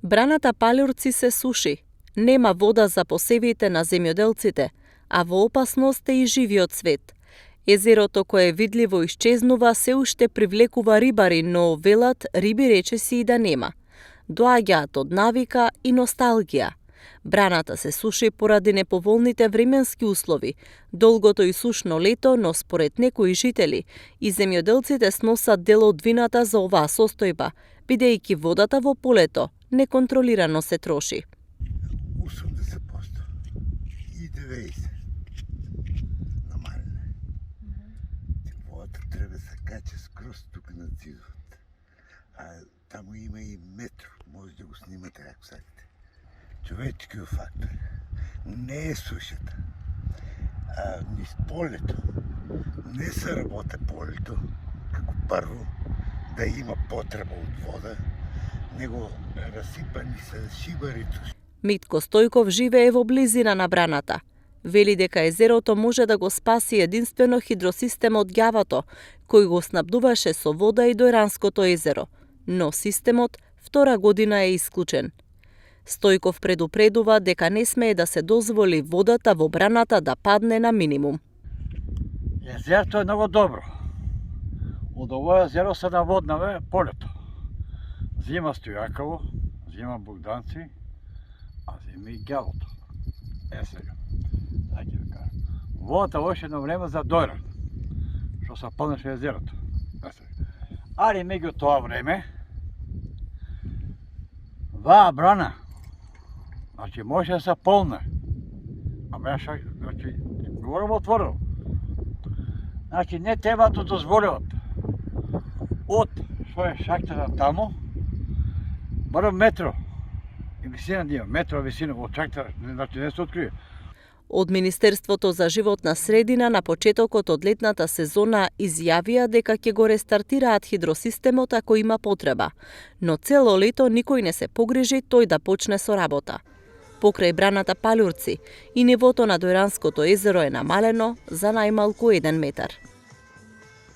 Браната Палјурци се суши. Нема вода за посевите на земјоделците, а во опасност е и живиот свет. Езерото кое видливо исчезнува се уште привлекува рибари, но велат риби речиси и да нема. Доаѓаат од навика и носталгија. Браната се суши поради неповолните временски услови, долгото и сушно лето, но според некои жители и земјоделците сносат дел од вината за оваа состојба, бидејќи водата во полето неконтролирано се троши. 80% и 90% намалена. Водата треба да се каче скроз тук на цизот. А таму има и метро, може да го снимате ако сакате. Човечкиот фактор. Не е сушата. Низ полето. Не се работи полето, како прво, да има потреба од вода, него расипани се шибарито. Митко Стојков живее во близина на браната. Вели дека езерото може да го спаси единствено хидросистемот Ѓавато, кој го снабдуваше со вода и Дојранското езеро, но системот втора година е исклучен. Стојков предупредува дека не смее да се дозволи водата во браната да падне на минимум. Езерото е многу добро. Од ово езеро се наводнава полето. Зима Стојаково, зима Богданци, а зима и Ѓавото. Сега ќе ви кажам. Водата още едно време за Дојран, што се полнеше езерото. Али меѓу тоа време, ваа брана, значи може да се полне. Ама значи, говорам отворено. Значи не треба да дозволят од што е шахтата таму, барем метро и висина да има, метро висина од шахтата, значи не се открие. Од Министерството за животна средина на почетокот од летната сезона изјавија дека ќе го рестартираат хидросистемот ако има потреба, но цело лето никој не се погрижи тој да почне со работа. Покрај браната Палјурци и нивото на Дојранското езеро е намалено за најмалку 1 метар.